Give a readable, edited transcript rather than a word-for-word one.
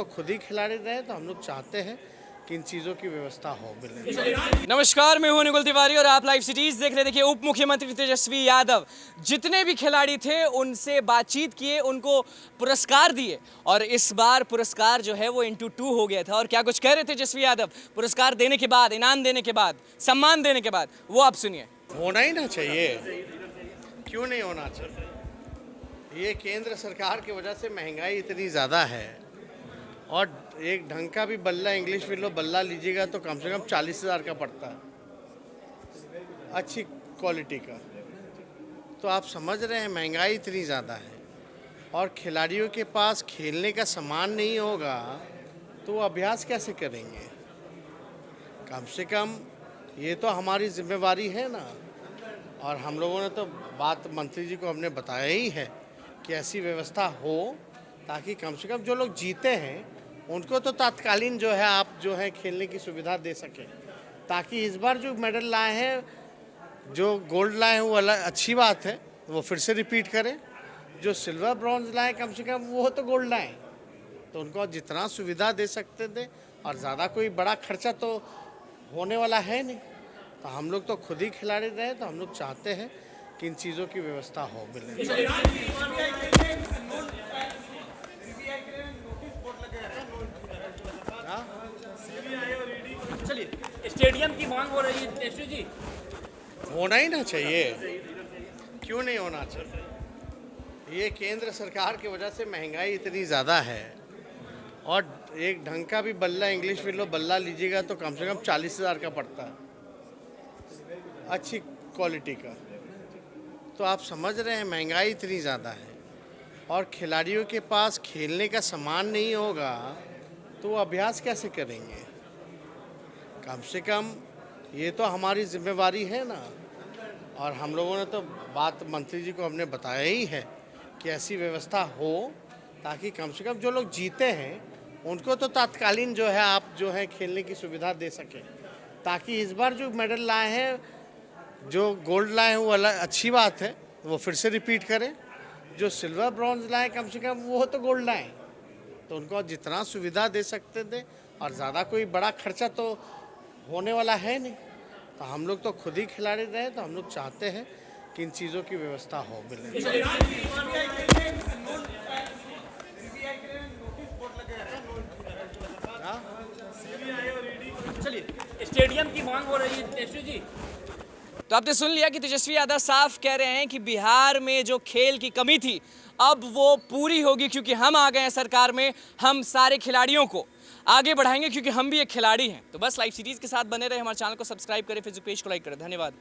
तो खुद ही खिलाड़ी रहे, तो हम लोग चाहते हैं कि इन चीज़ों की व्यवस्था हो मिले। नमस्कार, मैं हूं निकुल तिवारी और आप लाइव सिटीज देख रहे। देखिए, उप मुख्यमंत्री तेजस्वी यादव जितने भी खिलाड़ी थे उनसे बातचीत किए, उनको पुरस्कार दिए और इस बार पुरस्कार जो है वो इंटू 2 हो गया था। और क्या कुछ कह रहे थे तेजस्वी यादव पुरस्कार देने के बाद, इनाम देने के बाद, सम्मान देने के बाद, वो आप सुनिए। होना ही ना चाहिए, क्यों नहीं होना चाहिए? ये केंद्र सरकार की वजह से महंगाई इतनी ज़्यादा है और एक ढंग का भी बल्ला, इंग्लिश में लो बल्ला लीजिएगा तो कम से कम 40,000 का पड़ता है, अच्छी क्वालिटी का। तो आप समझ रहे हैं महंगाई इतनी ज़्यादा है और खिलाड़ियों के पास खेलने का सामान नहीं होगा तो वो अभ्यास कैसे करेंगे? कम से कम ये तो हमारी जिम्मेवारी है ना। और हम लोगों ने तो बात मंत्री जी को हमने बताया ही है कि ऐसी व्यवस्था हो ताकि कम से कम जो लोग जीते हैं उनको तो तात्कालीन जो है आप जो है खेलने की सुविधा दे सकें, ताकि इस बार जो मेडल लाए हैं, जो गोल्ड लाए हैं वो अलग अच्छी बात है, वो फिर से रिपीट करें। जो सिल्वर ब्रॉन्ज लाए कम से कम वो तो गोल्ड लाए, तो उनको जितना सुविधा दे सकते थे। और ज़्यादा कोई बड़ा खर्चा तो होने वाला है नहीं, तो हम लोग तो खुद ही खिलाड़ी रहे, तो हम लोग चाहते हैं कि इन चीज़ों की व्यवस्था हो मिले। चलिए, स्टेडियम की मांग हो रही है तेजस्वी जी। होना ही ना चाहिए, क्यों नहीं होना चाहिए? ये केंद्र सरकार की वजह से महंगाई इतनी ज़्यादा है और एक ढंग का भी बल्ला, इंग्लिश में लो बल्ला लीजिएगा तो कम से कम 40,000 का पड़ता है, अच्छी क्वालिटी का। तो आप समझ रहे हैं महंगाई इतनी ज़्यादा है और खिलाड़ियों के पास खेलने का सामान नहीं होगा तो वो अभ्यास कैसे करेंगे? कम से कम ये तो हमारी जिम्मेवारी है ना। और हम लोगों ने तो बात मंत्री जी को हमने बताया ही है कि ऐसी व्यवस्था हो ताकि कम से कम जो लोग जीते हैं उनको तो तात्कालीन जो है आप जो है खेलने की सुविधा दे सकें, ताकि इस बार जो मेडल लाए हैं, जो गोल्ड लाए हैं वो अलग अच्छी बात है, वो फिर से रिपीट करें। जो सिल्वर ब्रॉन्ज लाए कम से कम वो तो गोल्ड लाए, तो उनको जितना सुविधा दे सकते थे और ज़्यादा कोई बड़ा खर्चा तो होने वाला है नहीं, तो हम लोग तो खुद ही खिलाड़ी रहे, तो हम लोग चाहते हैं कि इन चीज़ों की व्यवस्था हो मिले। चलिए, स्टेडियम की मांग हो रही है तेजस्वी जी। तो आपने सुन लिया कि तेजस्वी यादव साफ कह रहे हैं कि बिहार में जो खेल की कमी थी अब वो पूरी होगी, क्योंकि हम आ गए हैं सरकार में, हम सारे खिलाड़ियों को आगे बढ़ाएंगे क्योंकि हम भी एक खिलाड़ी हैं। तो बस लाइव सीरीज के साथ बने रहे, हमारे चैनल को सब्सक्राइब करें, फेसबुक पेज को लाइक करें। धन्यवाद।